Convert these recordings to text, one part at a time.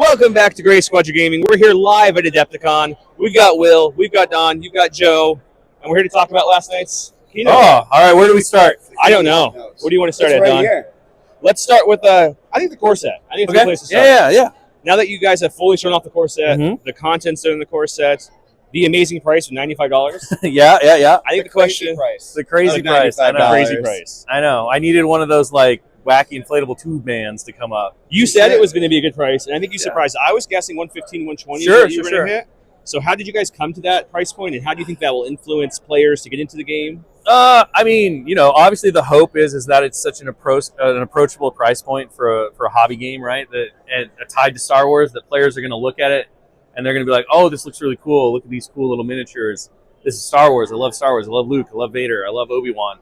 Welcome back to Gray Squadron Gaming. We're here live at Adepticon. We've got Will, we've got Don, you've got Joe, and we're here to talk about last night's keynote. Oh, all right. Where do we start? I don't know. What do you want to start at, Don? Here. Let's start with, I think the core set. I think it's a good place to start. Yeah. Now that you guys have fully shown off the core set, the content's in the core set, the amazing price of $95. Yeah. I think the question... The crazy price. I know. Crazy price. I know. I needed one of those, like, wacky inflatable tube bands to come up. You said it was going to be a good price, and I think you surprised. I was guessing 115, 120. Sure. Hit. So how did you guys come to that price point, and how do you think that will influence players to get into the game? I mean, obviously the hope is that it's such an approachable price point for a hobby game, right? And tied to Star Wars, that players are going to look at it and they're going to be like, "Oh, this looks really cool. Look at these cool little miniatures. This is Star Wars. I love Star Wars. I love Luke. I love Vader. I love Obi-Wan."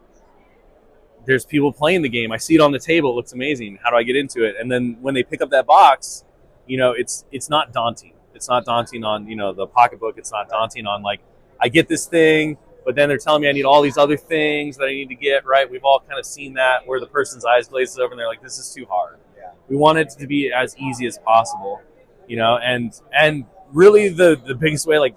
There's people playing the game. I see it on the table. It looks amazing. How do I get into it? And then when they pick up that box, it's not daunting. It's not daunting on, the pocketbook. It's not daunting on, like, I get this thing, but then they're telling me I need all these other things that I need to get, right? We've all kind of seen that where the person's eyes glazes over and they're like, this is too hard. Yeah. We want it to be as easy as possible, and really the biggest way, like,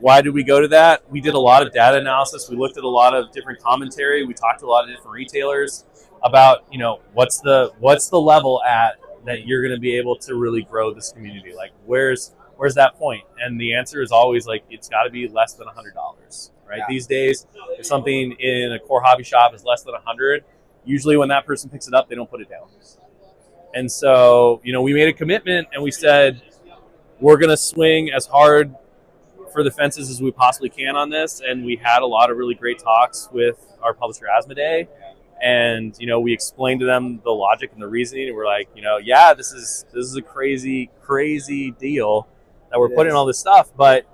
why did we go to that? We did a lot of data analysis. We looked at a lot of different commentary. We talked to a lot of different retailers about, what's the level at that you're going to be able to really grow this community? Like, where's that point? And the answer is always, like, it's got to be less than $100, right? Yeah. These days, if something in a core hobby shop is less than $100, usually when that person picks it up, they don't put it down. And so, we made a commitment and we said, we're going to swing as hard for the fences as we possibly can on this. And we had a lot of really great talks with our publisher Asmodee. And, we explained to them the logic and the reasoning. And we're like, this is a crazy, crazy deal that we're putting all this stuff. But,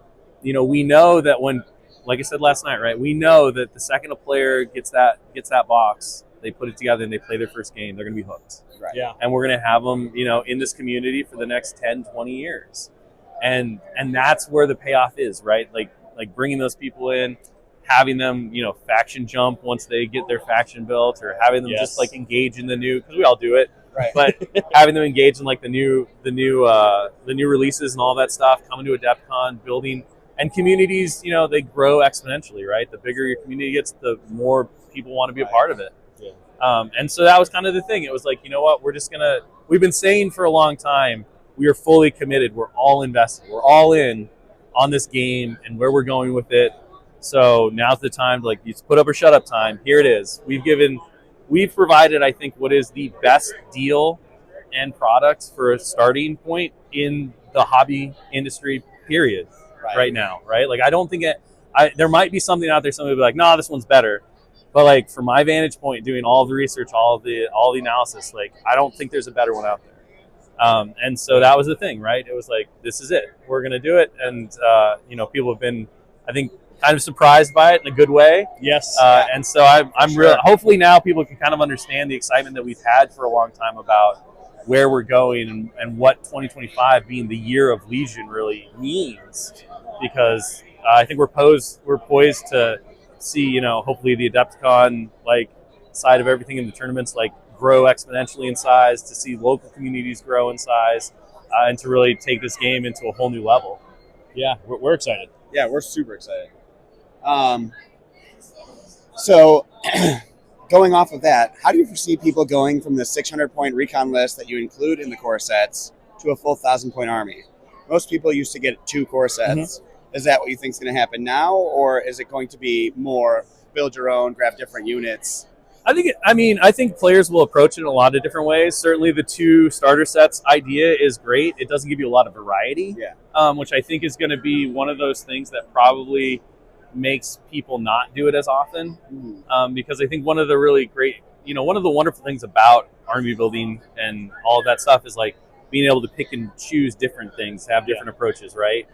we know that when, like I said last night, right, we know that the second a player gets that box, they put it together and they play their first game, they're going to be hooked. Right. Yeah. And we're going to have them, in this community for the next 10, 20 years. And that's where the payoff is, right? Like bringing those people in, having them, faction jump once they get their faction built, or having them just like engage in the new, because we all do it, right? But having them engage in like the new releases and all that stuff, coming to Adepticon, building, and communities, they grow exponentially, right? The bigger your community gets, the more people want to be a part of it. Yeah. And so that was kind of the thing. It was like, we've been saying for a long time, we are fully committed. We're all invested. We're all in on this game and where we're going with it. So now's the time to, like, it's put up or shut up time. Here it is. We've provided, I think, what is the best deal and products for a starting point in the hobby industry, period, right now, right? Like, I don't think there might be something out there, somebody will be like, no, this one's better. But, like, from my vantage point, doing all the research, all the analysis, like, I don't think there's a better one out there. And so that was the thing, right? It was like, this is it. We're going to do it. And, people have been, I think, kind of surprised by it in a good way. Yes. And so I'm really, hopefully now people can kind of understand the excitement that we've had for a long time about where we're going and what 2025 being the year of Legion really means. Because I think we're poised to see, hopefully the Adepticon, like, side of everything in the tournaments, like, grow exponentially in size, to see local communities grow in size, and to really take this game into a whole new level. Yeah, we're excited. Yeah, we're super excited. So going off of that, how do you foresee people going from the 600-point recon list that you include in the core sets to a full 1,000-point army? Most people used to get 2 core sets. Mm-hmm. Is that what you think is going to happen now, or is it going to be more build your own, grab different units? I think players will approach it in a lot of different ways. Certainly the 2 starter sets idea is great. It doesn't give you a lot of variety, which I think is going to be one of those things that probably makes people not do it as often. Because I think one of the really great, one of the wonderful things about army building and all of that stuff is, like, being able to pick and choose different things, have different approaches, right?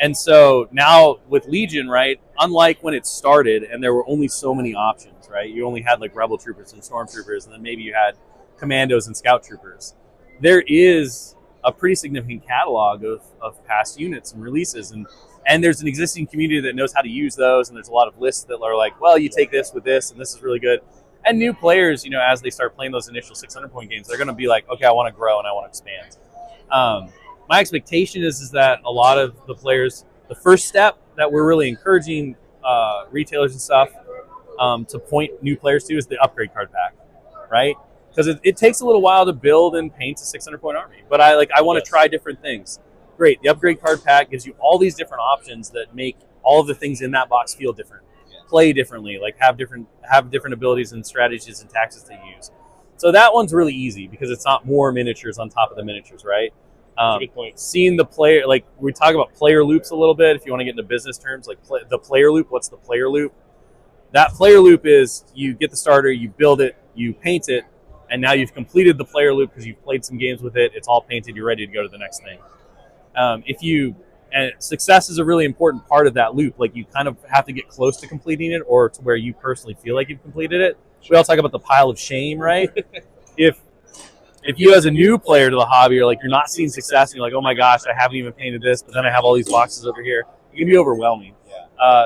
And so now with Legion, right, unlike when it started and there were only so many options, right? You only had, like, Rebel Troopers and Stormtroopers, and then maybe you had Commandos and Scout Troopers. There is a pretty significant catalog of past units and releases, and there's an existing community that knows how to use those, and there's a lot of lists that are like, well, you take this with this, and this is really good. And new players, as they start playing those initial 600-point games, they're going to be like, okay, I want to grow and I want to expand. My expectation is that a lot of the players, the first step that we're really encouraging retailers and stuff to point new players to is the upgrade card pack, right? Because it takes a little while to build and paint a 600-point army. But I want to try different things. Great, the upgrade card pack gives you all these different options that make all of the things in that box feel different, play differently, like have different abilities and strategies and tactics to use. So that one's really easy because it's not more miniatures on top of the miniatures, right? Good point. Seeing the player, like we talk about player loops a little bit. If you want to get into business terms, like the player loop. What's the player loop? That player loop is you get the starter, you build it, you paint it, and now you've completed the player loop because you've played some games with it. It's all painted. You're ready to go to the next thing. And success is a really important part of that loop. Like you kind of have to get close to completing it, or to where you personally feel like you've completed it. We all talk about the pile of shame, right? If you as a new player to the hobby, you're not seeing success, and you're like, oh my gosh, I haven't even painted this, but then I have all these boxes over here. It can be overwhelming.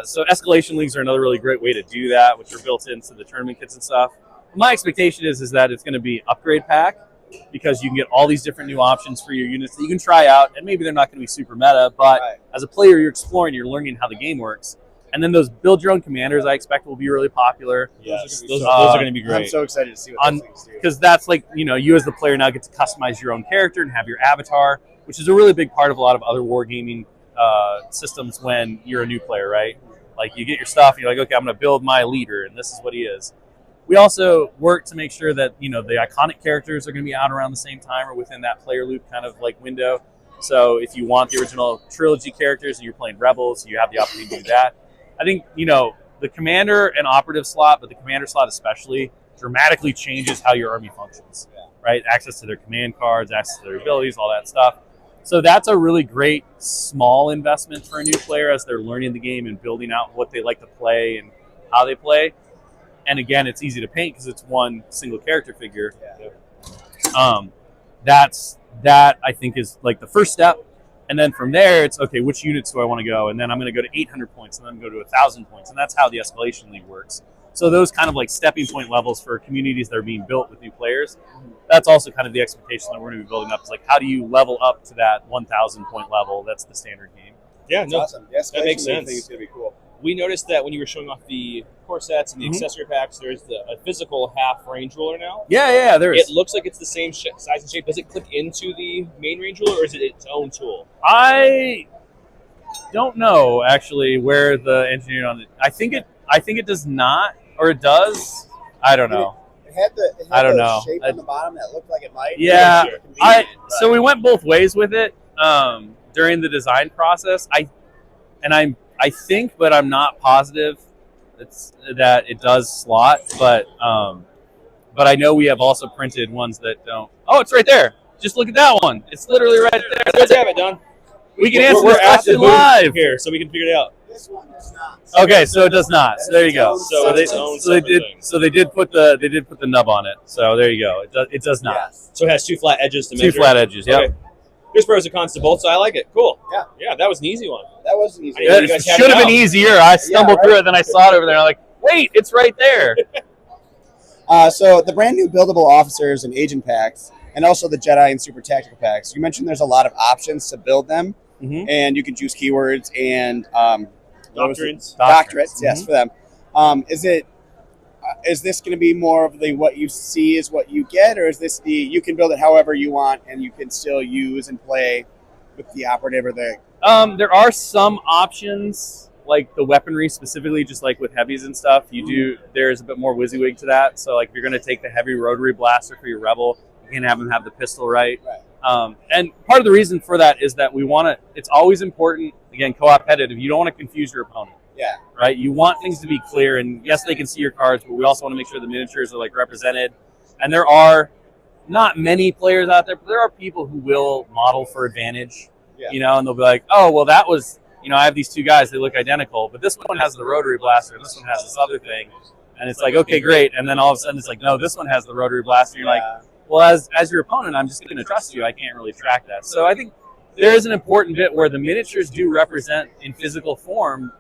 So escalation leagues are another really great way to do that, which are built into the tournament kits and stuff. My expectation is that it's going to be upgrade pack, because you can get all these different new options for your units that you can try out, and maybe they're not going to be super meta, but as a player, you're exploring, you're learning how the game works. And then those build your own commanders, I expect, will be really popular. Yes, those are going to be great. I'm so excited to see what those things do. Because that's like, you as the player now get to customize your own character and have your avatar, which is a really big part of a lot of other wargaming systems when you're a new player, right? Like you get your stuff, and you're like, okay, I'm going to build my leader, and this is what he is. We also work to make sure that, the iconic characters are going to be out around the same time or within that player loop kind of like window. So if you want the original trilogy characters and you're playing Rebels, you have the opportunity to do that. I think, the commander and operative slot, but the commander slot especially, dramatically changes how your army functions, right? Access to their command cards, access to their abilities, all that stuff. So that's a really great small investment for a new player as they're learning the game and building out what they like to play and how they play. And again, it's easy to paint because it's one single character figure. That I think is like the first step. And then from there, it's okay, which units do I want to go? And then I'm going to go to 800 points, and then I'm going to go to 1,000 points. And that's how the escalation league works. So those kind of like stepping point levels for communities that are being built with new players, that's also kind of the expectation that we're going to be building up. Is like, how do you level up to that 1,000 point level? That's the standard game. Yeah, no, awesome. That makes sense. It's going to be cool. We noticed that when you were showing off the core sets and the accessory packs, there's a physical half range ruler now. Yeah, there is. It looks like it's the same size and shape. Does it click into the main range ruler, or is it its own tool? I don't know actually where the engineering on it. I think it does not, or it does. I don't know. It had I don't the know. shape on the bottom that looked like it might. Yeah, so we went both ways with it during the design process. I think, but I'm not positive that it does slot. But I know we have also printed ones that don't. Oh, it's right there. Just look at that one. It's literally right there. Let's have it, Don. We can answer we're this question live here, so we can figure it out. This one does not. Okay, so it does not. So there you go. So they did put the nub on it. So there you go. It does not. Yes. So it has two flat edges to measure. Two flat edges. Yep. Okay. There's pros and cons to both, so I like it. Cool. Yeah, that was an easy one. That was an easy. It should have been easier. I stumbled through it, then I saw it over there. I'm like, wait, it's right there. So the brand new buildable officers and agent packs, and also the Jedi and Super Tactical packs. You mentioned there's a lot of options to build them, and you can choose keywords and Doctrines. Doctorates, yes, for them. Is this going to be more of the what you see is what you get, or is this the you can build it however you want and you can still use and play with the operative or the? There are some options, like the weaponry specifically, just like with heavies and stuff. There's a bit more WYSIWYG to that. So like if you're going to take the heavy rotary blaster for your rebel, you can have them have the pistol right. And part of the reason for that is that we want to. It's always important. Again, co-op competitive. You don't want to confuse your opponent. Yeah. Right. You want things to be clear, and yes, they can see your cards, but we also want to make sure the miniatures are like represented. And there are not many players out there, but there are people who will model for advantage. Yeah. And they'll be like, oh, well, that was, I have these two guys, they look identical, but this one has the rotary blaster, and this one has this other thing, and it's like, okay, great. And then all of a sudden, it's like, no, this one has the rotary blaster. And you're like, well, as your opponent, I'm just going to trust you. I can't really track that. So I think there is an important bit where the miniatures do represent in physical form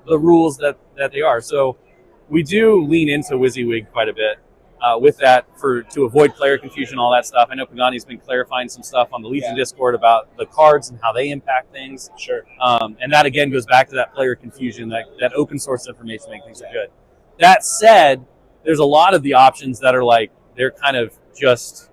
the rules that they are. So we do lean into WYSIWYG quite a bit. with that to avoid player confusion, all that stuff. I know Pagani's been clarifying some stuff on the Legion Discord about the cards and how they impact things. Sure. And that again goes back to that player confusion, that open source information making things good. That said, there's a lot of the options that are like, they're kind of just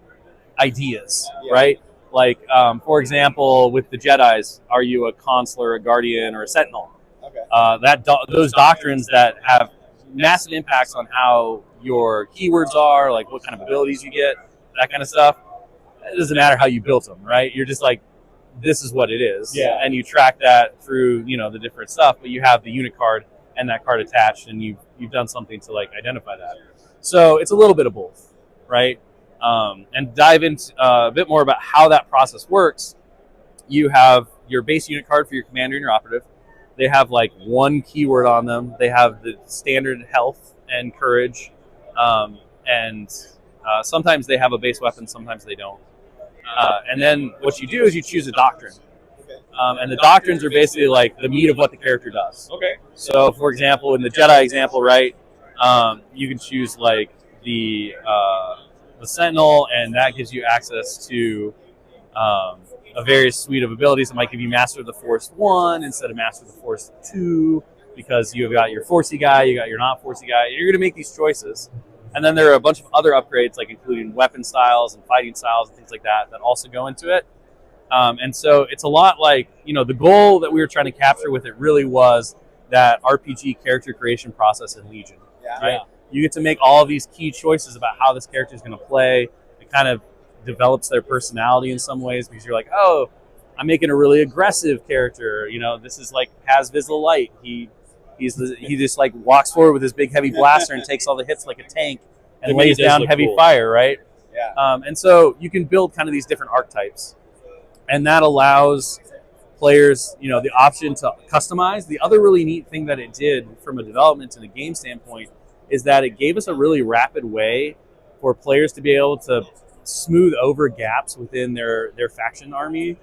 ideas, right? Like, for example, with the Jedis, are you a consular, a guardian, or a sentinel? Okay. Those doctrines that have massive impacts on how your keywords are, like what kind of abilities you get, that kind of stuff. It doesn't matter how you built them, right? You're just like, this is what it is. Yeah. And you track that through, the different stuff, but you have the unit card and that card attached, and you've done something to like identify that. So it's a little bit of both, right? And dive into a bit more about how that process works. You have your base unit card for your commander and your operative. They have like one keyword on them. They have the standard health and courage, and sometimes they have a base weapon, sometimes they don't. And then what you do is you choose a doctrine. And the doctrines are basically like the meat of what the character does. Okay. So, for example, in the Jedi example, right, you can choose like the Sentinel, and that gives you access to a various suite of abilities. It might give you Master of the Force 1 instead of Master of the Force 2, because you've got your Forcey guy, you got your not Forcey guy. You're going to make these choices. And then there are a bunch of other upgrades, like including weapon styles and fighting styles and things like that, that also go into it. And so it's a lot like, the goal that we were trying to capture with it really was that RPG character creation process in Legion, right? Yeah. You get to make all of these key choices about how this character is going to play. It kind of develops their personality in some ways, because you're like, oh, I'm making a really aggressive character. This is like has Vizsla Light. He just like walks forward with his big heavy blaster and takes all the hits like a tank and lays down heavy fire, right? Yeah. And so you can build kind of these different archetypes, and that allows players, the option to customize. The other really neat thing that it did from a development and a game standpoint is that it gave us a really rapid way for players to be able to smooth over gaps within their faction army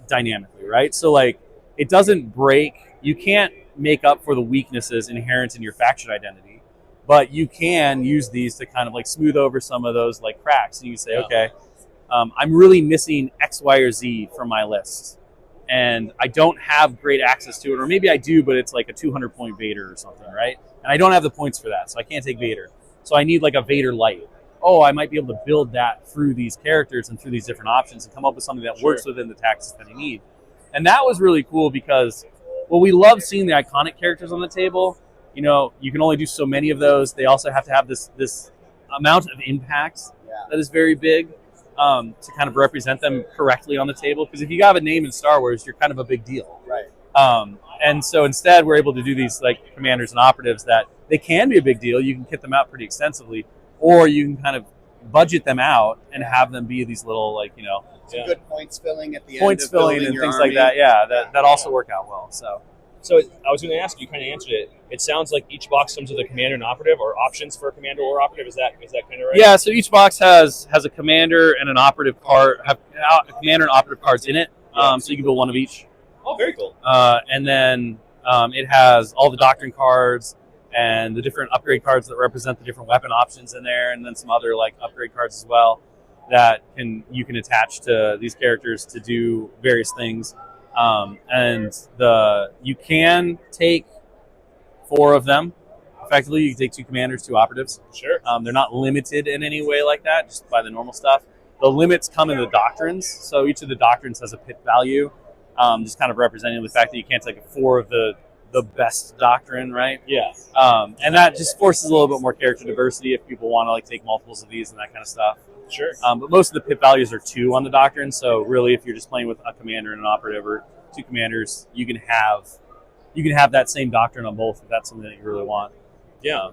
dynamically, right? So like, it doesn't break. You can't make up for the weaknesses inherent in your faction identity, but you can use these to kind of like smooth over some of those like cracks. And you say, okay, I'm really missing X, Y, or Z from my list, and I don't have great access to it, or maybe I do, but it's like a 200-point Vader or something, right? And I don't have the points for that, so I can't take Vader. So I need like a Vader Light. Oh, I might be able to build that through these characters and through these different options and come up with something that works within the tactics that I need. And that was really cool because, well, we love seeing the iconic characters on the table. You can only do so many of those. They also have to have this amount of impact that is very big to kind of represent them correctly on the table. Because if you have a name in Star Wars, you're kind of a big deal. Right. And so instead, we're able to do these like commanders and operatives that they can be a big deal. You can kit them out pretty extensively, or you can kind of budget them out and have them be these little like, some good points filling at the end. Points filling and things like that. Yeah, that also work out well. So I was going to ask, you kind of answered it. It sounds like each box comes with a commander and operative, or options for a commander or operative. Is that kind of right? Yeah. So each box has a commander and an operative card. Have a commander and operative cards in it. So you can build one of each. Oh, very cool. And then it has all the doctrine cards and the different upgrade cards that represent the different weapon options in there, and then some other like upgrade cards as well that you can attach to these characters to do various things. And you can take 4 of them. Effectively, you can take 2 commanders, 2 operatives. Sure. They're not limited in any way like that, just by the normal stuff. The limits come in the doctrines, so each of the doctrines has a pit value, just kind of representing the fact that you can't take 4 of the best doctrine, right? Yeah. And that just forces a little bit more character diversity if people want to like take multiples of these and that kind of stuff. Sure. But most of the pit values are 2 on the doctrine, so really if you're just playing with a commander and an operative or 2 commanders, you can have that same doctrine on both if that's something that you really want. Yeah.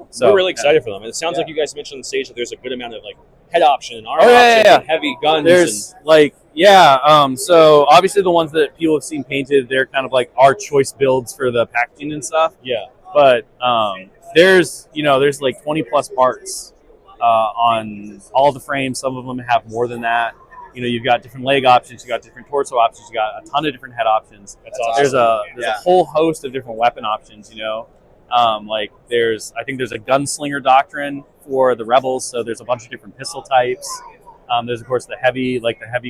So we're really excited for them. And it sounds like you guys mentioned on the stage that there's a good amount of like head option and arm option and heavy guns. There's so obviously the ones that people have seen painted, they're kind of like our choice builds for the packaging and stuff. Yeah. But there's like 20 plus parts on all the frames. Some of them have more than that. You've got different leg options, you've got different torso options, you've got a ton of different head options. That's awesome. There's a whole host of different weapon options, Like I think there's a gunslinger doctrine for the rebels, so there's a bunch of different pistol types. There's of course the heavy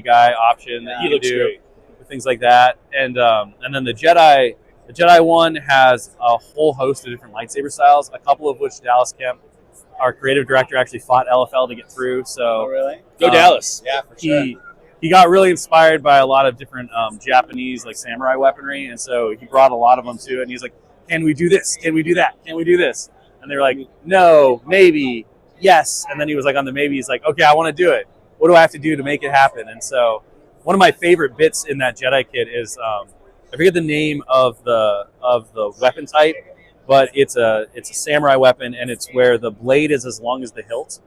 guy option that you can do with things like that, and then the Jedi one has a whole host of different lightsaber styles, a couple of which Dallas Kemp, our creative director, actually fought LFL to get through. So really? Go Dallas! Yeah, for sure. He got really inspired by a lot of different Japanese like samurai weaponry, and so he brought a lot of them to it. And he's like, "Can we do this? Can we do that? Can we do this?" And they're like, "No, maybe, yes." And then he was like, on the maybe, he's like, "Okay, I want to do it. What do I have to do to make it happen?" And so one of my favorite bits in that Jedi kit is I forget the name of the weapon type, but it's a samurai weapon, and it's where the blade is as long as the hilt.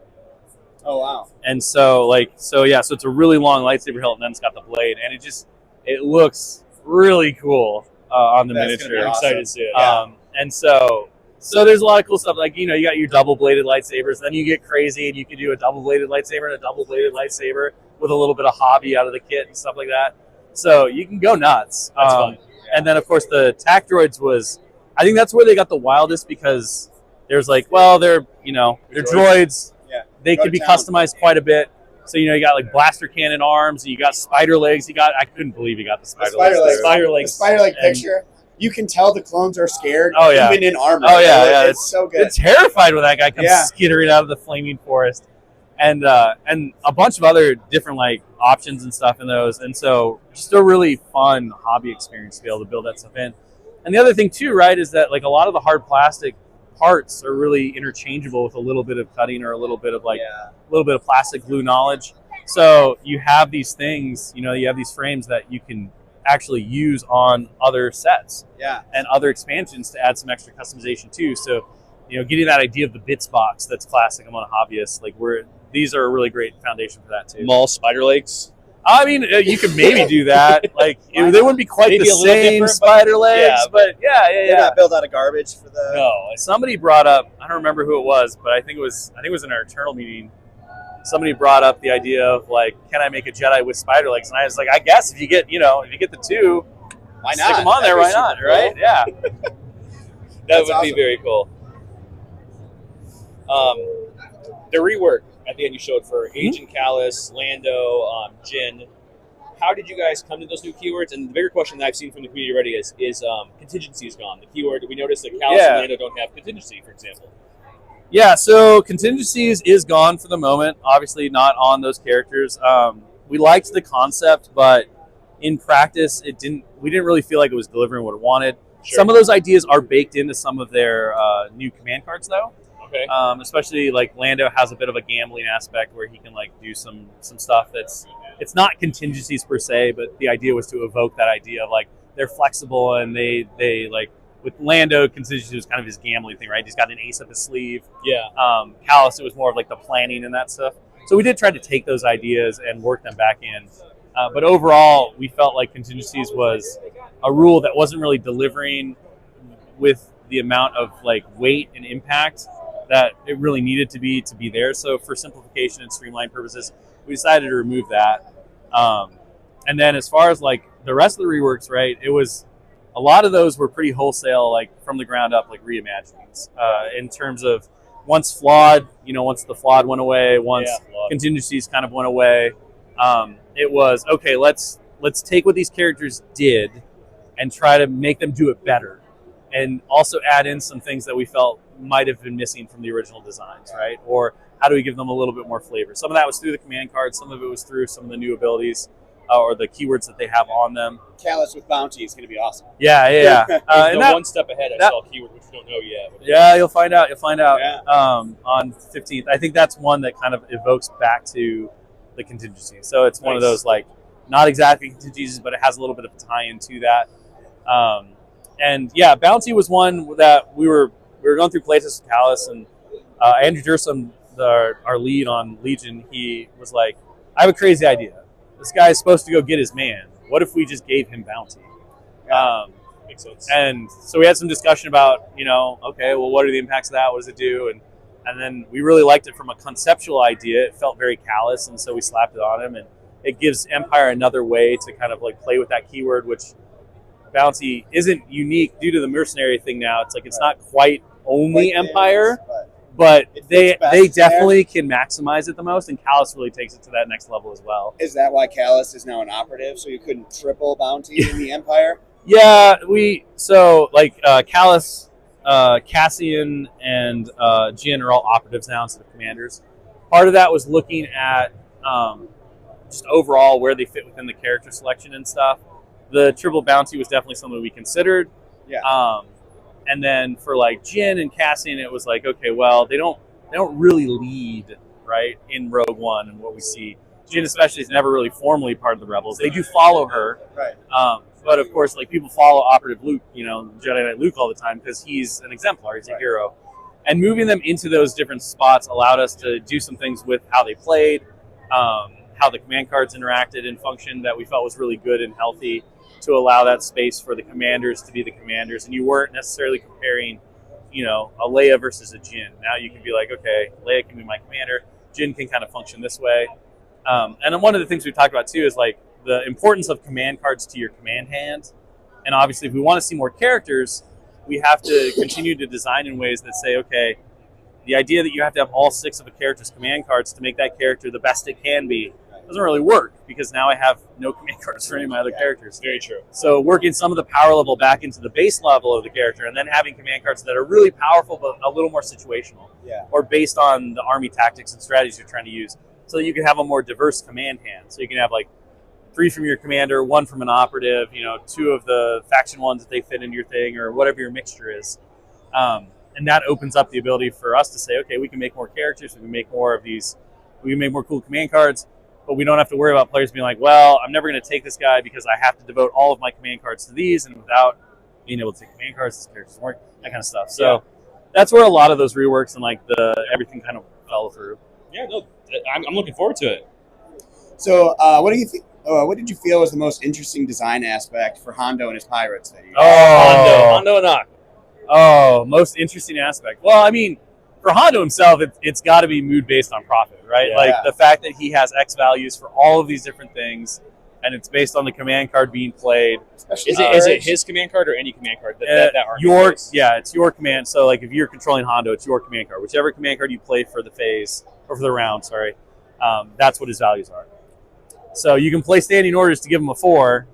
Oh wow! And so it's a really long lightsaber hilt, and then it's got the blade, and it looks really cool on the That's miniature. awesome. Excited to see it. Yeah. And so there's a lot of cool stuff. Like, you got your double bladed lightsabers, then you get crazy, and you can do a double bladed lightsaber and a double bladed lightsaber with a little bit of hobby out of the kit and stuff like that. So you can go nuts. That's fun. And then of course the tac droids I think that's where they got the wildest, because there's like, well, they're droids. Yeah. They Go could be to town. customized quite a bit. So, you got like blaster cannon arms, you got spider legs, I couldn't believe you got the spider legs. spider legs. The spider legs. The spider leg And- picture. You can tell the clones are scared, Oh, yeah. even in armor. Oh, yeah, yeah. It's so good. They're terrified when that guy comes Yeah. skittering out of the flaming forest. And a bunch of other different like options and stuff in those. And so just a really fun hobby experience to be able to build that stuff in. And the other thing too, right, is that like a lot of the hard plastic parts are really interchangeable with a little bit of cutting or a little bit of a little bit of plastic glue knowledge. So you have these things, you have these frames that you can actually use on other sets and other expansions to add some extra customization too. So, getting that idea of the bits box that's classic among hobbyists, like these are a really great foundation for that too. Mall spider legs. I mean, you could maybe do that. Like, they wouldn't be quite Maybe the a little same different, spider legs, but yeah. They're not built out of garbage for the. No, somebody brought up, I don't remember who it was, but I think it was in our internal meeting. Somebody brought up the idea of like, can I make a Jedi with spider legs? And I was like, I guess if you get the two, Why not? stick them on there, That'd why be not? super Right? cool. Yeah. That would be awesome. very cool. The rework at the end you showed for Agent Callus, Lando, Jin. How did you guys come to those new keywords? And the bigger question that I've seen from the community already is contingency is gone. The keyword, we noticed that Callus and Lando don't have contingency, for example. Yeah, so contingencies is gone for the moment. Obviously not on those characters. We liked the concept, but in practice we didn't really feel like it was delivering what it wanted. Sure. Some of those ideas are baked into some of their new command cards though. Okay. Especially like Lando has a bit of a gambling aspect where he can like do some stuff it's not contingencies per se, but the idea was to evoke that idea of like they're flexible and they like with Lando, contingency was kind of his gambling thing, right? He's got an ace up his sleeve. Yeah. Callus, it was more of like the planning and that stuff. So we did try to take those ideas and work them back in. But overall, we felt like contingencies was a rule that wasn't really delivering with the amount of like weight and impact that it really needed to be there. So for simplification and streamline purposes, we decided to remove that. And then as far as like the rest of the reworks, right, it was a lot of those were pretty wholesale, like from the ground up, like reimaginings in terms of once the flawed went away, once contingencies kind of went away. It was, okay, let's take what these characters did and try to make them do it better. And also add in some things that we felt might have been missing from the original designs, right? Or how do we give them a little bit more flavor? Some of that was through the command cards. Some of it was through some of the new abilities or the keywords that they have on them. Callus with bounty is going to be awesome. Yeah. And one step ahead. I saw a keyword which we don't know yet. Yeah, you'll find out. Yeah. On 15th. I think that's one that kind of evokes back to the contingency. So it's one of those like not exactly contingencies, but it has a little bit of a tie-in to that. And yeah, bounty was one that we were going through playtests with Callus, and Andrew Dursum, our lead on Legion, he was like, I have a crazy idea. This guy is supposed to go get his man. What if we just gave him bounty? Makes sense. And so we had some discussion about, okay, well, what are the impacts of that? What does it do? And then we really liked it from a conceptual idea. It felt very Callous, and so we slapped it on him. And it gives Empire another way to kind of like play with that keyword, which bounty isn't unique due to the mercenary thing now. It's like it's not quite only Empire, but they definitely can maximize it the most, and Callus really takes it to that next level as well. Is that why Callus is now an operative, so you couldn't triple bounty in the Empire? Yeah, Callus, Cassian, and Jin are all operatives now instead of commanders. Part of that was looking at just overall where they fit within the character selection and stuff. The triple bounty was definitely something we considered. Yeah. And then for like Jin and Cassian, it was like, okay, well, they don't really lead, right, in Rogue One and what we see. Jin especially is never really formally part of the Rebels. They do follow her. Right. But of course, like people follow Operative Luke, Jedi Knight Luke all the time because he's an exemplar, he's a hero. And moving them into those different spots allowed us to do some things with how they played, how the command cards interacted and functioned that we felt was really good and healthy to allow that space for the commanders to be the commanders. And you weren't necessarily comparing, a Leia versus a Jin. Now you can be like, okay, Leia can be my commander. Jin can kind of function this way. And then one of the things we talked about too is like the importance of command cards to your command hand. And obviously if we want to see more characters, we have to continue to design in ways that say, okay, the idea that you have to have all 6 of a character's command cards to make that character the best it can be doesn't really work because now I have no command cards for any of my other characters. Very true. So working some of the power level back into the base level of the character and then having command cards that are really powerful but a little more situational or based on the army tactics and strategies you're trying to use so that you can have a more diverse command hand. So you can have like 3 from your commander, 1 from an operative, 2 of the faction ones if they fit into your thing or whatever your mixture is. And that opens up the ability for us to say, okay, we can make more characters, we can make more of these, we can make more cool command cards, but we don't have to worry about players being like, well, I'm never going to take this guy because I have to devote all of my command cards to these, and without being able to take command cards, this character doesn't work, that kind of stuff. So that's where a lot of those reworks and like everything kind of fell through. Yeah, no, I'm looking forward to it. So what do you think? What did you feel was the most interesting design aspect for Hondo and his pirates? Hondo and Ock. Oh, most interesting aspect. Well, I mean, for Hondo himself, it's got to be mood based on profit, right? Yeah. The fact that he has X values for all of these different things, and it's based on the command card being played. Is it his command card or any command card that army plays? Yeah, it's your command. So, like, if you're controlling Hondo, it's your command card. Whichever command card you play for the phase or for the round, that's what his values are. So you can play standing orders to give him a 4,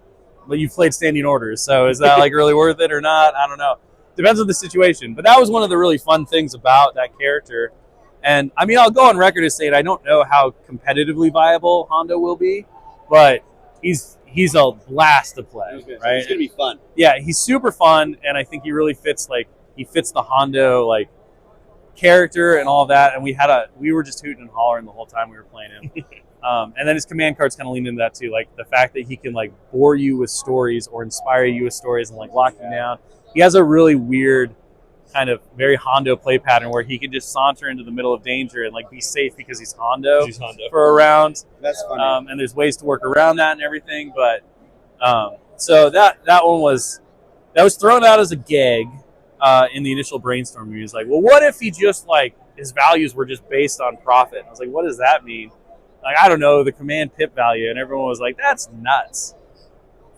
but you've played standing orders. So is that like really worth it or not? I don't know. Depends on the situation. But that was one of the really fun things about that character. And I mean, I'll go on record as saying I don't know how competitively viable Hondo will be, but he's a blast to play. Right? It's gonna be fun. Yeah, he's super fun, and I think he really fits the Hondo like character and all that. And we were just hooting and hollering the whole time we were playing him. And then his command cards kind of lean into that too, like the fact that he can like bore you with stories or inspire you with stories and like lock you down. He has a really weird kind of very Hondo play pattern where he can just saunter into the middle of danger and like be safe because he's Hondo for a round. That's funny. And there's ways to work around that and everything. But so that one was thrown out as a gag in the initial brainstorming. He was like, well, what if he just like his values were just based on profit? And I was like, what does that mean? Like, I don't know, the command pip value. And everyone was like, that's nuts.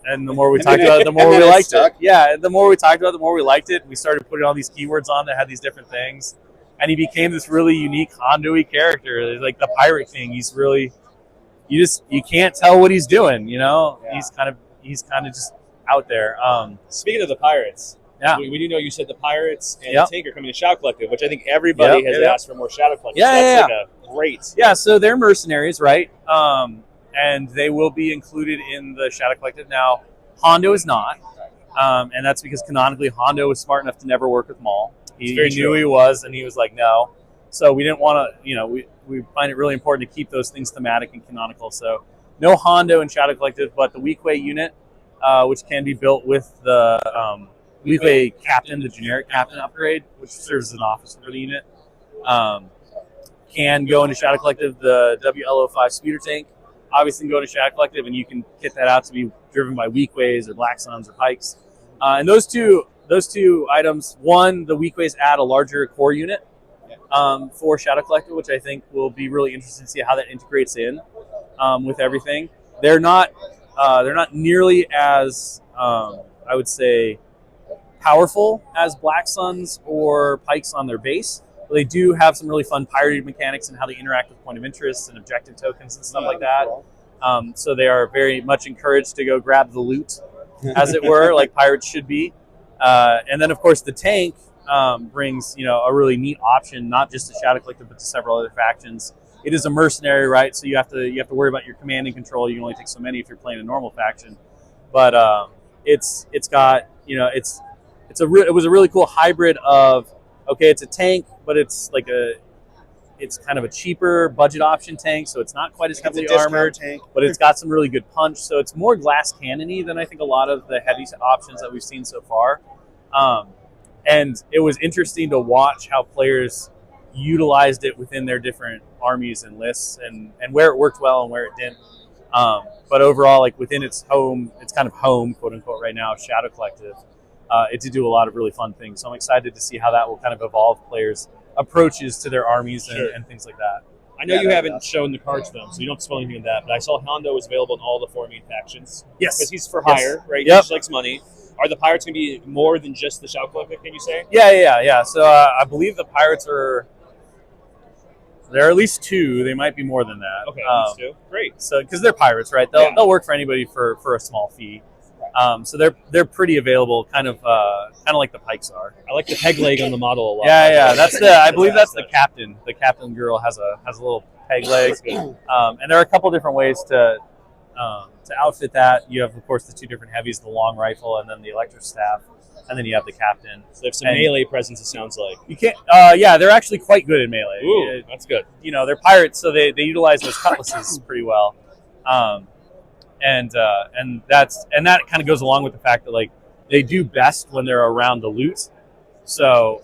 And the more we talked about it, the more we liked it. Yeah, the more we talked about it, the more we liked it. We started putting all these keywords on that had these different things. And he became this really unique Hondo-y character. Like the pirate king, he's really, you can't tell what he's doing, Yeah. He's kind of just out there. Speaking of the pirates, we do know you said the pirates and the tank are coming to Shadow Collective, which I think everybody has asked for more Shadow Collective. That's great. Yeah, so they're mercenaries, right? And they will be included in the Shadow Collective. Now, Hondo is not, and that's because canonically Hondo was smart enough to never work with Maul. He knew he was, and he was like, no. So we didn't want to, we find it really important to keep those things thematic and canonical. So no Hondo in Shadow Collective, but the Weequay unit, which can be built with the Weequay Captain, the generic Captain upgrade, which serves as an officer for the unit, can go into Shadow Collective. The WLO5 speeder tank obviously can go into Shadow Collective, and you can kit that out to be driven by Weequays or Black Suns or Pikes. And those two items, one, the Weequays add a larger core unit for Shadow Collective, which I think will be really interesting to see how that integrates in with everything. They're not nearly as I would say, powerful as Black Suns or Pikes on their base. But they do have some really fun pirated mechanics and how they interact with point of interest and objective tokens and stuff like that. Cool. So they are very much encouraged to go grab the loot, as it were, like pirates should be. And then, of course, the tank brings a really neat option, not just to Shadow Collective, but to several other factions. It is a mercenary, right? So you have to worry about your command and control. You can only take so many if you're playing a normal faction. But it's got it was a really cool hybrid of, okay, it's a tank, but it's kind of a cheaper budget option tank, so it's not quite as heavily armored, tank. but it's got some really good punch. So it's more glass cannon-y than I think a lot of the heavy options that we've seen so far. And it was interesting to watch how players utilized it within their different armies and lists, and where it worked well and where it didn't. But overall, like within its kind of home, quote unquote, right now, Shadow Collective, it did do a lot of really fun things. So I'm excited to see how that will kind of evolve players' approaches to their armies and things like that. I know you haven't shown the cards for them, so you don't have to spoil anything of that, but I saw Hondo was available in all the 4 main factions. Yes. Because he's for hire, right? Yep. He just likes money. Are the pirates going to be more than just the Shadow Collective, can you say? Yeah. So I believe the pirates there are at least 2. They might be more than that. Okay, at least 2. Great. So because they're pirates, right? They'll work for anybody for a small fee. So they're pretty available, kind of like the Pikes are. I like the peg leg on the model a lot. Yeah. I believe that's the captain. The captain girl has a little peg leg. And there are a couple different ways to outfit that. You have, of course, the 2 different heavies: the long rifle and then the electro staff. And then you have the captain. So they have some melee presence, it sounds like. You can't. They're actually quite good at melee. Ooh, that's good. They're pirates, so they utilize those cutlasses pretty well. And that kind of goes along with the fact that like they do best when they're around the loot. So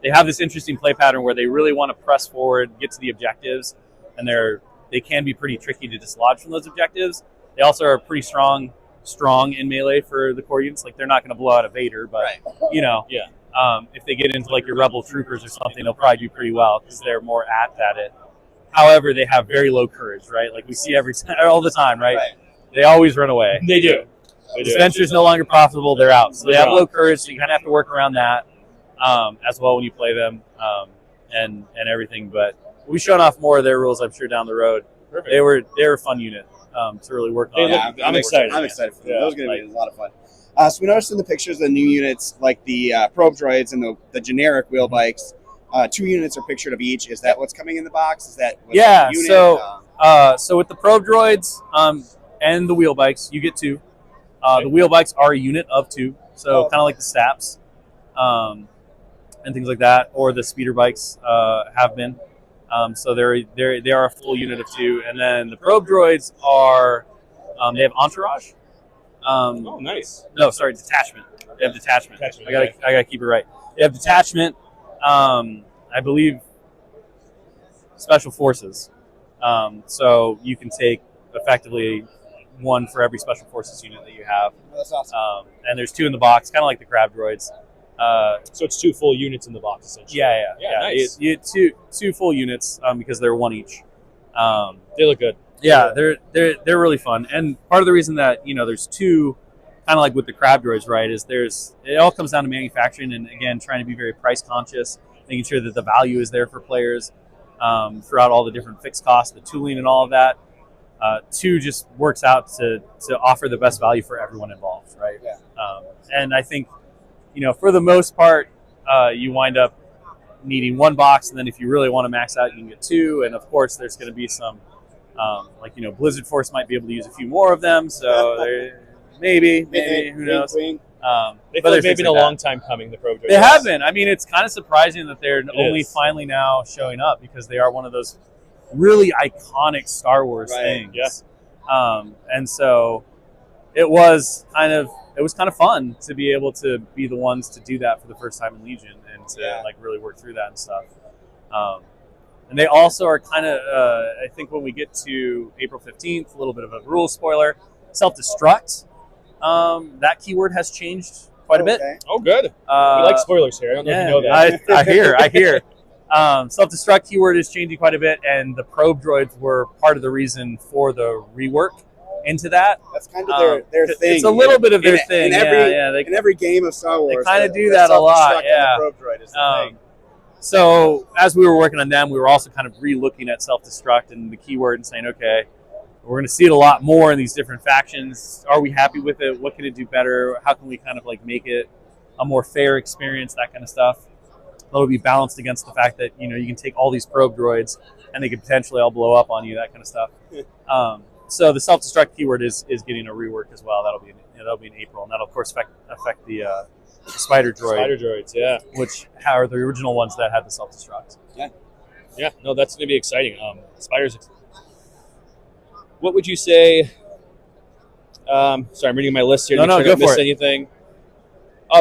they have this interesting play pattern where they really want to press forward, get to the objectives, and they can be pretty tricky to dislodge from those objectives. They also are pretty strong in melee for the core units. Like they're not going to blow out a Vader, but if they get into like your rebel troopers or something, they'll probably do pretty well because they're more apt at it. However, they have very low courage, right? Like we see all the time, right? They always run away. They do. Dispenser's no longer profitable; they're out. So they have low courage, so you kind of have to work around that as well when you play them and everything. But we'll be showing off more of their rules, I'm sure, down the road. Perfect. They were a fun unit to really work on. I'm excited. I'm excited for them. Those are going to be a lot of fun. So we noticed in the pictures the new units, like the probe droids and the generic wheel bikes. 2 units are pictured of each. Is that what's coming in the box? Is that what's yeah? the unit? So with the probe droids and the wheel bikes, you get 2. The wheel bikes are a unit of 2, so kind of like the Staps and things like that, or the speeder bikes have been. So they are a full unit of 2, and then the probe droids are they have entourage. Nice. No, sorry, detachment. They have detachment. I gotta keep it right. They have detachment. I believe special forces. So you can take effectively 1 for every special forces unit that you have. That's awesome. And there's 2 in the box, kind of like the crab droids. So it's 2 full units in the box, essentially. Yeah. Nice. You get two full units because they're 1 each. They look good. Yeah, they're really fun. And part of the reason that there's 2, kind of like with the crab droids, right, is it all comes down to manufacturing and again trying to be very price conscious, making sure that the value is there for players throughout all the different fixed costs, the tooling, and all of that. 2 just works out to offer the best value for everyone involved, right? Yeah. And I think, for the most part, you wind up needing 1 box, and then if you really want to max out, you can get 2. And of course, there's going to be some, Blizzard Force might be able to use a few more of them. So maybe who knows? They've been a long time coming. The probe droids. They have been. I mean, it's kind of surprising that they're only finally now showing up because they are one of those really iconic Star Wars things. Yeah. And so it was kind of fun to be able to be the ones to do that for the first time in Legion and to really work through that and stuff. And they also are kind of, I think when we get to April 15th, a little bit of a rule spoiler, self-destruct. That keyword has changed quite a bit. Oh, good. We like spoilers here. I don't know if you know that. I hear. Self-destruct keyword is changing quite a bit, and the probe droids were part of the reason for the rework. into that. That's kind of their thing. It's a little bit of their thing. In every game of Star Wars, they kind of do that a lot. Yeah. The probe droid is the thing. So as we were working on them, we were also kind of re-looking at self-destruct and the keyword and saying, okay, we're going to see it a lot more in these different factions. Are we happy with it? What can it do better? How can we kind of like make it a more fair experience? That kind of stuff. That'll be balanced against the fact that, you can take all these probe droids and they could potentially all blow up on you, that kind of stuff. So the self-destruct keyword is getting a rework as well. That'll be in April, and that'll of course affect the spider droid. Spider droids, yeah. Which are the original ones that had the self-destruct. Yeah. No, that's going to be exciting. Spiders. What would you say? Sorry, I'm reading my list here. No, I go don't miss for it. anything.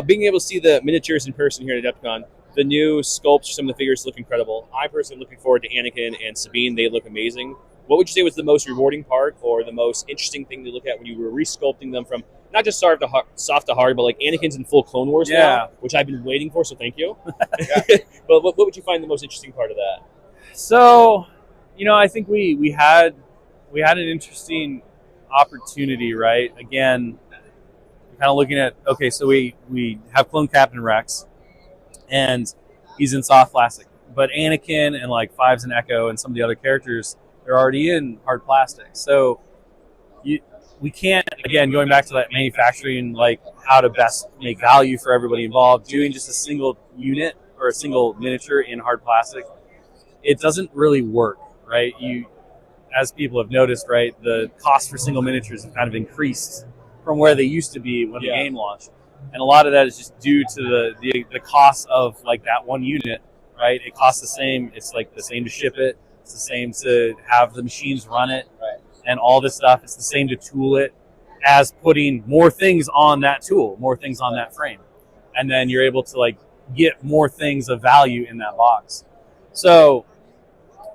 Being able to see the miniatures in person here at Adepticon, the new sculpts for some of the figures look incredible. I personally am looking forward to Anakin and Sabine. They look amazing. What would you say was the most rewarding part or the most interesting thing to look at when you were resculpting them from not just soft to hard, but like Anakin's in full Clone Wars now, which I've been waiting for, so thank you. But what would you find the most interesting part of that? So, I think we had an interesting opportunity, right? Again, kind of looking at, okay, so we have Clone Captain Rex, and he's in soft plastic. But Anakin and like Fives and Echo and some of the other characters, they're already in hard plastic. So we can't, again, going back to that manufacturing, like how to best make value for everybody involved, doing just a single unit or a single miniature in hard plastic, it doesn't really work, right? As people have noticed, right, the cost for single miniatures have kind of increased from where they used to be when the game launched. And a lot of that is just due to the cost of like that one unit, right? It costs the same. It's like the same to ship it. It's the same to have the machines run it, and all this stuff. It's the same to tool it as putting more things on that tool, more things on that frame. And then you're able to like get more things of value in that box. So,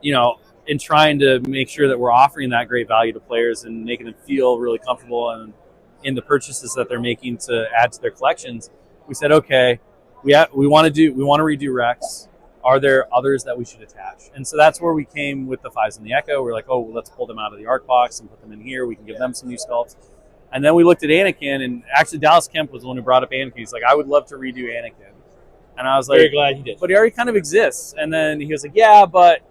in trying to make sure that we're offering that great value to players and making them feel really comfortable and in the purchases that they're making to add to their collections, we said, okay, we want to redo Rex. Are there others that we should attach? And so that's where we came with the Fives and the Echo. We're like, well, let's pull them out of the art box and put them in here. We can give them some new sculpts. And then we looked at Anakin, and actually Dallas Kemp was the one who brought up Anakin. He's like, I would love to redo Anakin. And I was like, very glad he did. But he already kind of exists. And then he was like, yeah, but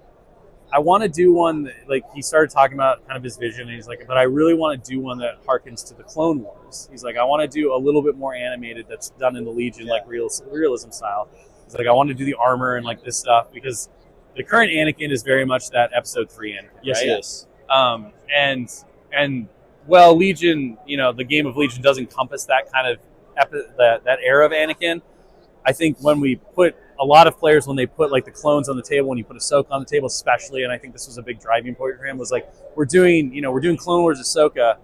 I want to do one that, like, he started talking about kind of his vision, and he's like, but I really want to do one that harkens to the Clone Wars. He's like, I want to do a little bit more animated that's done in the Legion, like realism style. He's like, I want to do the armor and like this stuff, because the current Anakin is very much that Episode 3 Anakin. Yes, right? it is. And well, Legion, the game of Legion does encompass that kind of that era of Anakin. I think when we put a lot of players, when they put like the clones on the table, when you put Ahsoka on the table, especially, and I think this was a big driving point for him, was like, we're doing Clone Wars Ahsoka.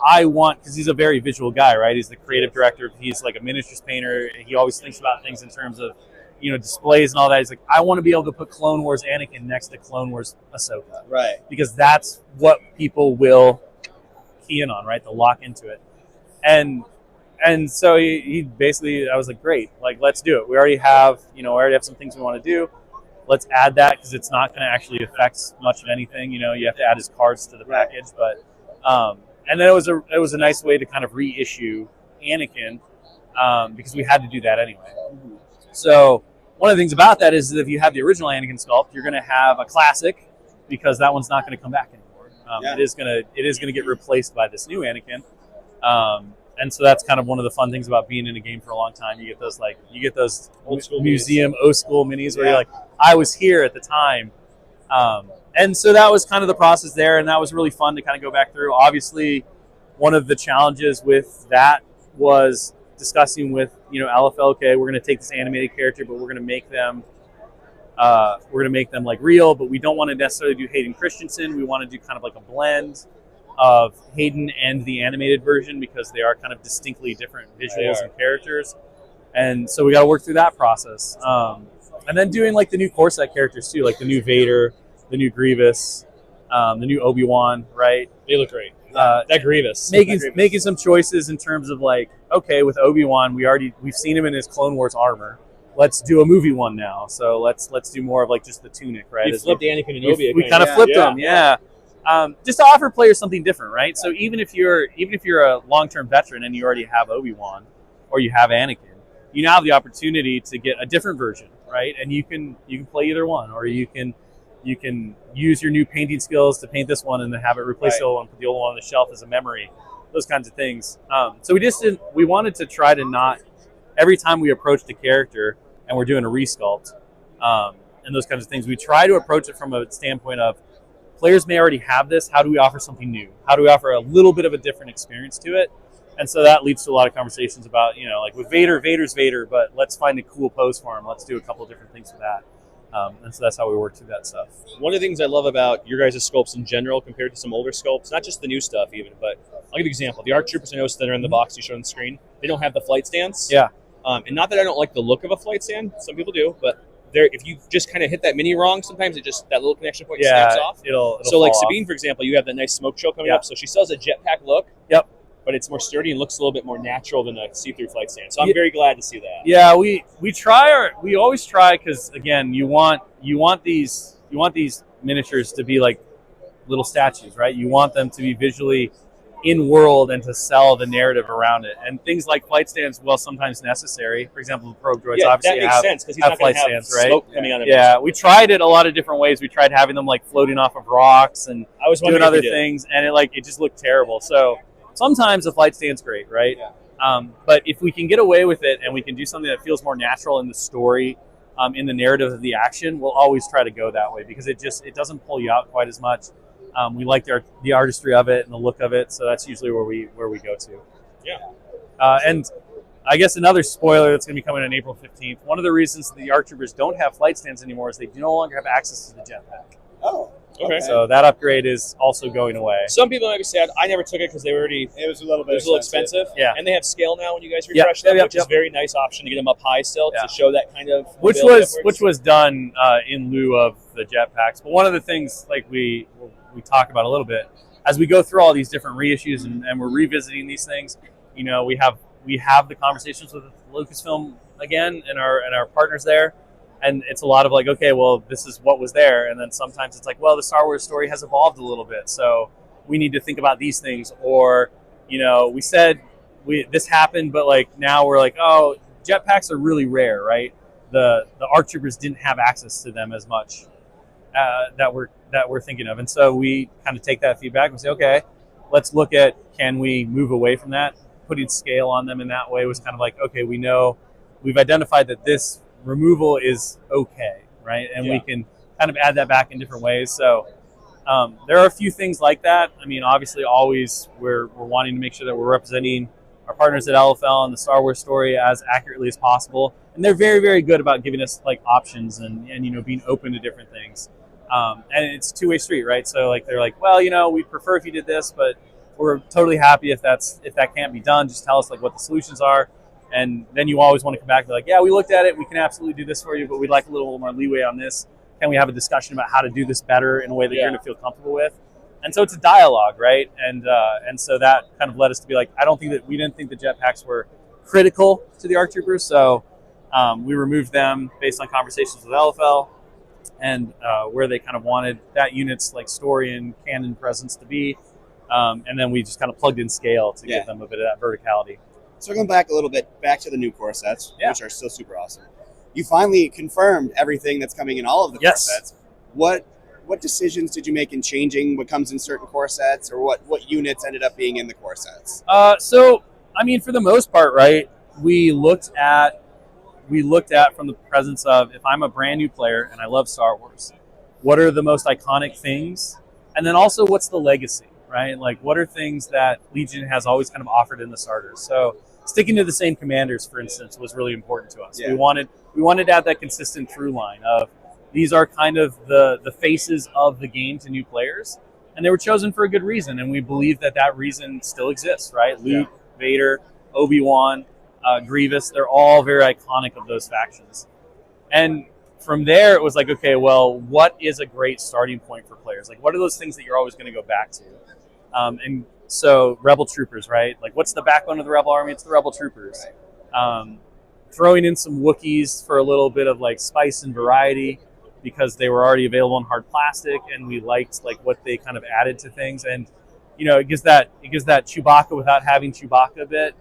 I want, because he's a very visual guy, right? He's the creative director. He's like a miniatures painter. He always thinks about things in terms of, displays and all that. He's like, I want to be able to put Clone Wars Anakin next to Clone Wars Ahsoka. Right. Because that's what people will key in on, right? They'll lock into it. And so he basically, I was like, great, like, let's do it. We already have some things we want to do. Let's add that, because it's not going to actually affect much of anything. You have to add his cards to the package. But, and then it was a nice way to kind of reissue Anakin, because we had to do that anyway. So one of the things about that is that if you have the original Anakin sculpt, you're going to have a classic, because that one's not going to come back anymore. It is going to get replaced by this new Anakin. And so that's kind of one of the fun things about being in a game for a long time. You get those Old school museum, old school minis where you're like, I was here at the time. And so that was kind of the process there, and that was really fun to kind of go back through. Obviously, one of the challenges with that was discussing with LFL. Okay, we're going to take this animated character, but we're going to make them like real, but we don't want to necessarily do Hayden Christensen. We want to do kind of like a blend of Hayden and the animated version, because they are kind of distinctly different visuals and characters. And so we got to work through that process. And then doing like the new core set characters too, like the new Vader, the new Grievous, the new Obi-Wan, right? They look great. That Grievous. Making some choices in terms of like, okay, with Obi-Wan, we've seen him in his Clone Wars armor. Let's do a movie one now. So let's do more of like just the tunic, right? You flipped Anakin and Obi. We kind of flipped them, yeah. just to offer players something different, right? So even if you're a long-term veteran and you already have Obi-Wan or you have Anakin, you now have the opportunity to get a different version, right? And you can play either one, or you can use your new painting skills to paint this one and then have it replace the old one, put the old one on the shelf as a memory, those kinds of things. So we wanted to try to not, every time we approached a character and we're doing a resculpt and those kinds of things, we try to approach it from a standpoint of players may already have this. How do we offer something new? How do we offer a little bit of a different experience to it? And so that leads to a lot of conversations about, like with Vader's Vader, but let's find a cool pose for him. Let's do a couple of different things for that. And so that's how we work through that stuff. One of the things I love about your guys' sculpts in general compared to some older sculpts, not just the new stuff even, but I'll give you an example. The ARC Troopers I noticed that are in the box you showed on the screen, they don't have the flight stands. Yeah. And not that I don't like the look of a flight stand. Some people do, but if you just kind of hit that mini wrong, sometimes that little connection point snaps off. It'll so like fall Sabine, off. for example, you have that nice smoke show coming up. So she still has a jetpack look. Yep. But it's more sturdy and looks a little bit more natural than a see-through flight stand. So I'm very glad to see that. Yeah, we always try, because again, you want these miniatures to be like little statues, right? You want them to be visually in world and to sell the narrative around it. And things like flight stands, well, sometimes necessary. For example, the probe droids obviously that makes sense because he's not flight going to have stands, right? smoke coming out of Yeah, we tried it a lot of different ways. We tried having them like floating off of rocks and doing other things, and it just looked terrible. So sometimes a flight stand's great, right? Yeah. But if we can get away with it and we can do something that feels more natural in the story, in the narrative of the action, we'll always try to go that way because it doesn't pull you out quite as much. We like the artistry of it and the look of it, so that's usually where we go to. Yeah. And I guess another spoiler that's going to be coming on April 15th. One of the reasons the ARC Troopers don't have flight stands anymore is they no longer have access to the jetpack. Oh. Okay. So that upgrade is also going away. Some people might be sad. I never took it because it was a little expensive. Yeah. And they have scale now when you guys refresh them, which is a very nice option to get them up high still to show that kind of which was done in lieu of the jetpacks. But one of the things like we talk about a little bit as we go through all these different reissues and we're revisiting these things, we have the conversations with Lucasfilm again and our partners there. And it's a lot of like, okay, well, this is what was there. And then sometimes it's like, well, the Star Wars story has evolved a little bit. So we need to think about these things. Or, we said this happened, but like now we're like, oh, jetpacks are really rare, right? The ARC Troopers didn't have access to them as much that we're thinking of. And so we kind of take that feedback and say, okay, let's look at, can we move away from that? Putting scale on them in that way was kind of like, okay, we've identified that this removal is okay, right? And we can kind of add that back in different ways. So there are a few things like that. I mean, obviously, always we're wanting to make sure that we're representing our partners at LFL and the Star Wars story as accurately as possible. And they're very, very good about giving us like options and being open to different things. And it's a two-way street, right? So like they're like, well, we'd prefer if you did this, but we're totally happy if that can't be done. Just tell us like what the solutions are. And then you always want to come back and be like, yeah, we looked at it. We can absolutely do this for you, but we'd like a little more leeway on this. Can we have a discussion about how to do this better in a way that you're going to feel comfortable with? And so it's a dialogue, right? And so that kind of led us to be like, we didn't think the jetpacks were critical to the ARC Troopers, so we removed them based on conversations with LFL and where they kind of wanted that unit's like story and canon presence to be. And then we just kind of plugged in scale to give them a bit of that verticality. Circling back a little bit, back to the new core sets, which are still super awesome. You finally confirmed everything that's coming in all of the core sets. What decisions did you make in changing what comes in certain core sets, or what units ended up being in the core sets? So, I mean, for the most part, right, we looked at from the presence of, if I'm a brand new player and I love Star Wars, what are the most iconic things? And then also, what's the legacy, right? Like, what are things that Legion has always kind of offered in the starters? So sticking to the same commanders, for instance, was really important to us. We wanted to have that consistent through line of, these are kind of the faces of the game to new players, and they were chosen for a good reason, and we believe that reason still exists, right? Luke, Vader, Obi-Wan, Grievous, they're all very iconic of those factions. And from there, it was like, okay, well, what is a great starting point for players? Like, what are those things that you're always going to go back to? And so Rebel Troopers, right? Like, what's the backbone of the Rebel Army? It's the Rebel Troopers. Throwing in some Wookiees for a little bit of like spice and variety, because they were already available in hard plastic, and we liked like what they kind of added to things. And it gives that Chewbacca without having Chewbacca a bit,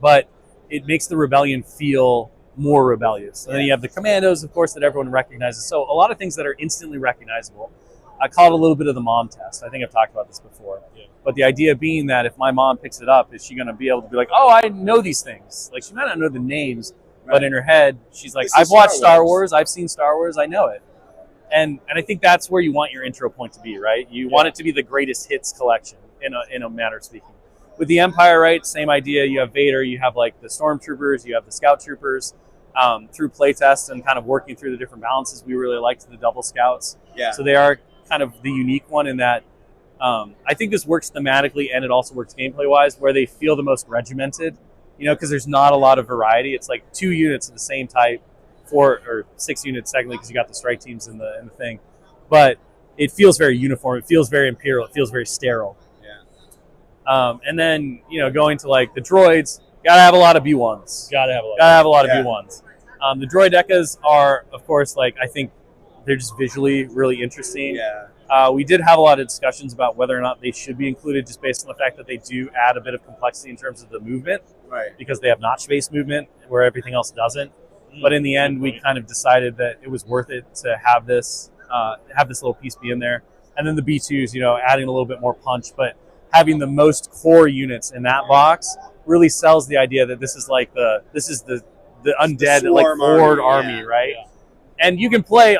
but it makes the rebellion feel more rebellious. And then you have the commandos, of course, that everyone recognizes. So a lot of things that are instantly recognizable. I call it a little bit of the mom test. I think I've talked about this before. Yeah. But the idea being that if my mom picks it up, is she going to be able to be like, oh, I know these things? Like, she might not know the names, right, but in her head, she's like, I've watched Star Wars, I've seen Star Wars, I know it. And I think that's where you want your intro point to be, right? You want it to be the greatest hits collection, in a manner of speaking. With the Empire, right, same idea. You have Vader, you have like the Stormtroopers, you have the Scout Troopers. Through playtests and kind of working through the different balances, we really liked the Double Scouts. Yeah. So they are kind of the unique one in that I think this works thematically and it also works gameplay-wise, where they feel the most regimented, because there's not a lot of variety. It's like 2 units of the same type, 4 or 6 units technically because you got the strike teams in the thing. But it feels very uniform. It feels very Imperial. It feels very sterile. Yeah. And then, going to like the droids, gotta have a lot of B1s. Gotta have a lot of B1s. The droidecas are, of course, like, I think they're just visually really interesting. Yeah. We did have a lot of discussions about whether or not they should be included, just based on the fact that they do add a bit of complexity in terms of the movement, right? Because they have notch-based movement where everything else doesn't. But in the end, we kind of decided that it was worth it to have this little piece be in there. And then the B2s, adding a little bit more punch, but having the most core units in that box really sells the idea that this is the undead, like Horde army, right? Yeah. And you can play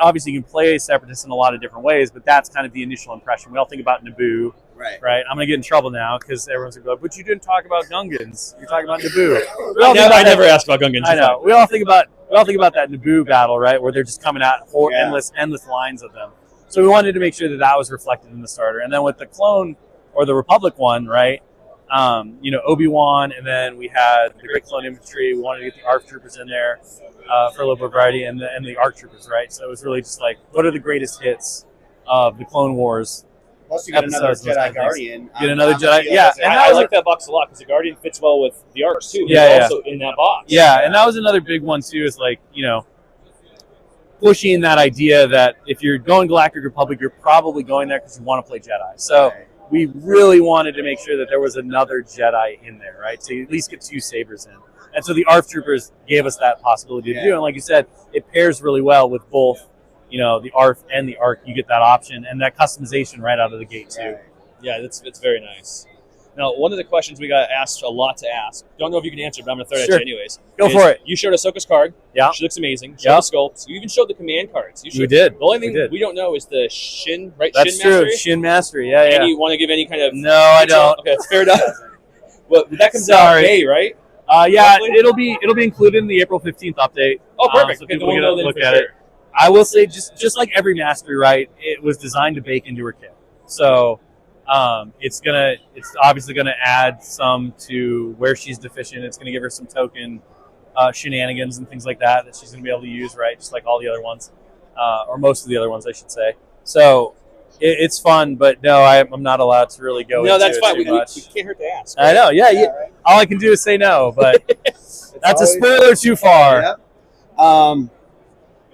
Separatists in a lot of different ways, but that's kind of the initial impression. We all think about Naboo, right? I'm gonna get in trouble now because everyone's gonna go, but you didn't talk about Gungans. You're talking about Naboo. I never asked about Gungans. I know. We all think about that Naboo battle, right, where they're just coming at endless lines of them. So we wanted to make sure that was reflected in the starter. And then with the clone or the Republic one, right? Obi-Wan, and then we had the Great Clone Infantry. We wanted to get the ARC Troopers in there for a little bit of variety, and the ARC Troopers, right? So it was really just like, what are the greatest hits of the Clone Wars? Plus, you get another Jedi Guardian. Get another Jedi, yeah. And I like that box a lot because the Guardian fits well with the ARC too. Yeah, also in that box. Yeah, and that was another big one too. Is like, pushing that idea that if you're going Galactic Republic, you're probably going there because you want to play Jedi. So. Right. We really wanted to make sure that there was another Jedi in there, right? To at least get 2 sabers in. And so the ARC Troopers gave us that possibility to do. And like you said, it pairs really well with both, the ARF and the ARC. You get that option and that customization right out of the gate too. Yeah, it's very nice. Now, one of the questions we got asked a lot to ask, don't know if you can answer, but I'm going to throw it at you anyways. Go for it. You showed Ahsoka's card. Yeah. She looks amazing. Showed the sculpts. You even showed the command cards. We did. The only thing we don't know is the Shin, right? That's Shin Mastery? True. Shin Mastery, yeah. And you want to give any kind of... No, I don't. Okay, that's fair enough. Well, that comes out in May, right? Yeah, it'll be included in the April 15th update. Oh, perfect. So people can look at it. I will say, just like every Mastery, right, it was designed to bake into her kit. So... it's obviously gonna add some to where she's deficient. It's gonna give her some token shenanigans and things like that she's gonna be able to use, right? Just like all the other ones, or most of the other ones, I should say. So it's fun, but no, I'm not allowed to really go. No, into that's it fine. Too much. We can't hurt to ask. Right? I know. Yeah, right? All I can do is say no, but that's a spoiler too far. Yep.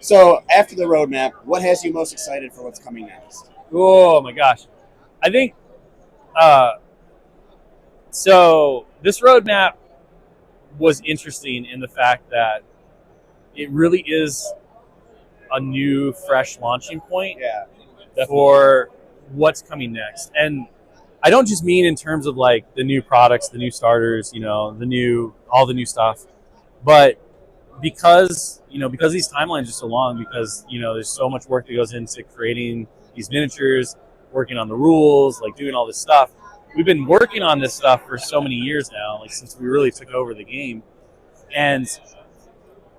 So after the roadmap, what has you most excited for what's coming next? Oh my gosh. I think, so this roadmap was interesting in the fact that it really is a new, fresh launching point for what's coming next. And I don't just mean in terms of like the new products, the new starters, all the new stuff, but because these timelines are so long, because, there's so much work that goes into creating these miniatures, working on the rules, like doing all this stuff. We've been working on this stuff for so many years now, like since we really took over the game. And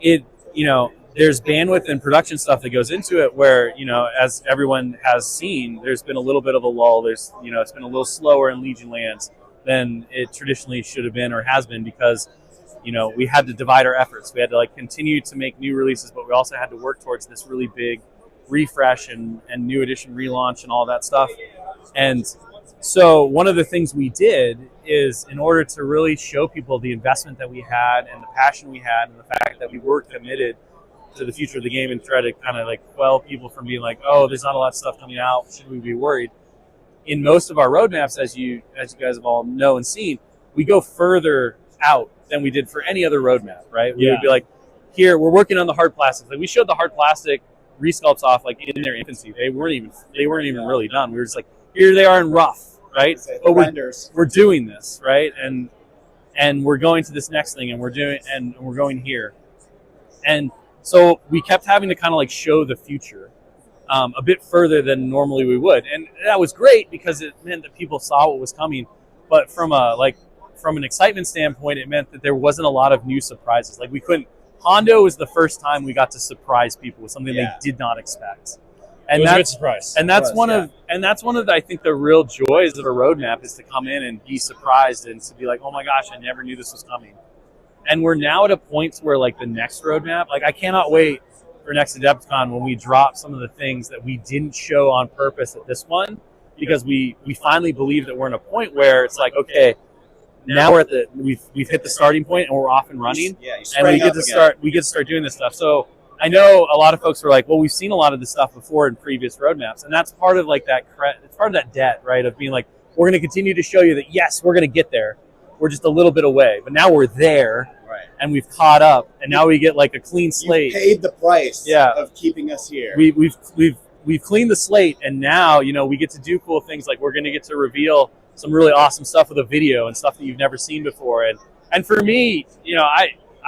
there's bandwidth and production stuff that goes into it where, as everyone has seen, there's been a little bit of a lull. There's, it's been a little slower in Legion lands than it traditionally should have been or has been because, we had to divide our efforts. We had to continue to make new releases, but we also had to work towards this really big refresh and new edition relaunch and all that stuff. And so one of the things we did is, in order to really show people the investment that we had and the passion we had and the fact that we were committed to the future of the game and try to kind of like quell people from being like, oh, there's not a lot of stuff coming out. Should we be worried? In most of our roadmaps, as you guys have all know and seen, we go further out than we did for any other roadmap, right? We would be like, here, we're working on the hard plastics. Like we showed the hard plastic resculpts off like in their infancy. They weren't even really done. We were just like, here they are in rough, right? But we're doing this, right? And we're going to this next thing, and we're going here. And so we kept having to kind of like show the future a bit further than normally we would. And that was great because it meant that people saw what was coming. But from an excitement standpoint, it meant that there wasn't a lot of new surprises. Like Hondo was the first time we got to surprise people with something they did not expect. And it was that's a good surprise. And that's one of I think the real joys of a roadmap is to come in and be surprised and to be like, oh my gosh, I never knew this was coming. And we're now at a point where like the next roadmap, like I cannot wait for next Adepticon when we drop some of the things that we didn't show on purpose at this one, because we finally believe that we're in a point where it's like, okay, now we've hit the starting point and we're off and running, and we get to start doing this stuff. So I know a lot of folks were like, well, we've seen a lot of this stuff before in previous roadmaps, and that's part of like it's part of that debt, right? Of being like, we're going to continue to show you that yes, we're going to get there. We're just a little bit away, but now we're there, and we've caught up, and now we get like a clean slate. You paid the price of keeping us here. We've cleaned the slate, and now we get to do cool things. Like we're going to get to reveal some really awesome stuff with a video and stuff that you've never seen before. And for me,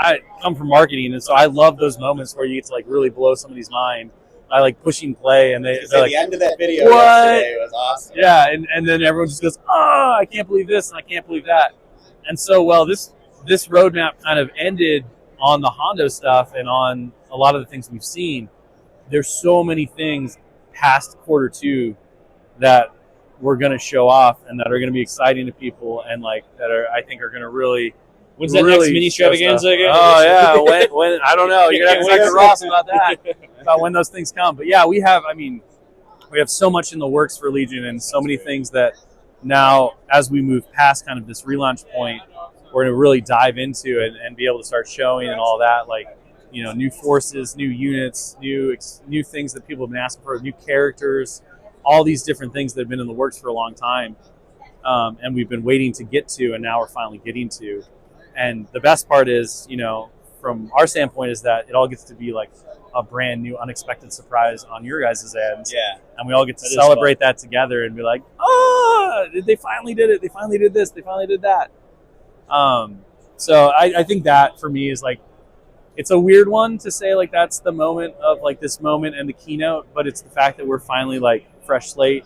I come from marketing, and so I love those moments where you get to like really blow somebody's mind. I like pushing play, and they're like, the end of that video yesterday was awesome. Yeah, and then everyone just goes, oh, I can't believe this and I can't believe that. And so, this roadmap kind of ended on the Hondo stuff and on a lot of the things we've seen. There's so many things past Q2 that we're going to show off and that are going to be exciting to people, and like that I think are going to really. When's that next mini extravaganza again? Oh yeah, when I don't know. You're gonna have to talk to Ross about that, about when those things come. But yeah, we have so much in the works for Legion, and so many things that now, as we move past kind of this relaunch point, we're gonna really dive into and be able to start showing and all that, like new forces, new units, new things that people have been asking for, new characters, all these different things that have been in the works for a long time, and we've been waiting to get to, and now we're finally getting to. And the best part is, from our standpoint, is that it all gets to be like a brand new, unexpected surprise on your guys' ends. Yeah. And we all get to celebrate that together and be like, oh, they finally did it. They finally did this. They finally did that. So I think that for me is like, it's a weird one to say like that's the moment of like this moment and the keynote, but it's the fact that we're finally like fresh slate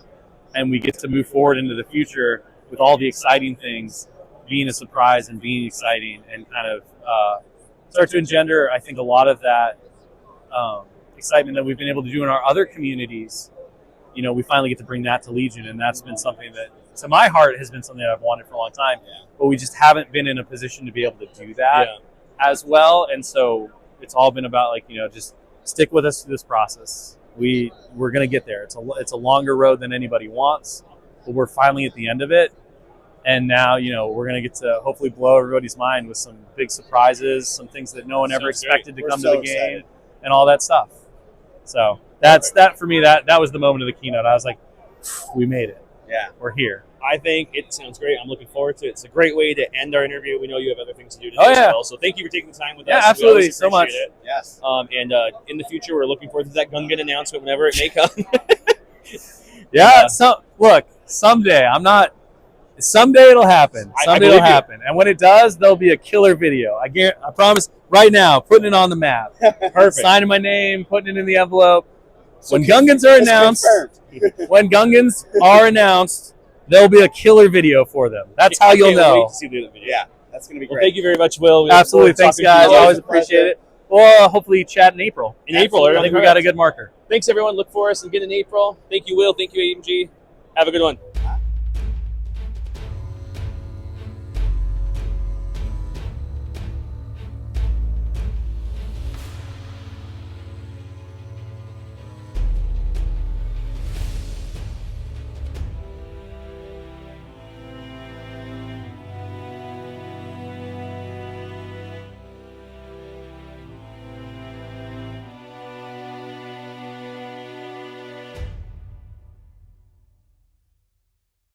and we get to move forward into the future with all the exciting things being a surprise and being exciting, and kind of start to engender, I think, a lot of that excitement that we've been able to do in our other communities. We finally get to bring that to Legion, and that's been something that, to my heart, has been something that I've wanted for a long time. Yeah. But we just haven't been in a position to be able to do that as well, and so it's all been about like just stick with us through this process. We're going to get there. It's a longer road than anybody wants, but we're finally at the end of it. And now, we're going to get to hopefully blow everybody's mind with some big surprises, some things that no one ever expected to come to the game, and all that stuff. So that for me, that was the moment of the keynote. I was like, we made it. Yeah. We're here. I think it sounds great. I'm looking forward to it. It's a great way to end our interview. We know you have other things to do today as well. So thank you for taking the time with us. Yeah, absolutely. So much. It. Yes. And in the future, we're looking forward to that Gungan announcement whenever it may come. So look, someday it'll happen. Someday it'll happen. And when it does, there'll be a killer video. I promise right now, putting it on the map. Perfect. Signing my name, putting it in the envelope. When Gungans are announced, there'll be a killer video for them. That's how you'll know. Wait to see the video. Yeah, that's going to be great. Well, thank you very much, Will. Absolutely. Thanks, guys. Always appreciate it. We'll hopefully chat in April. In April. I think we got a good marker. Thanks, everyone. Look for us again in April. Thank you, Will. Thank you, AMG. Have a good one.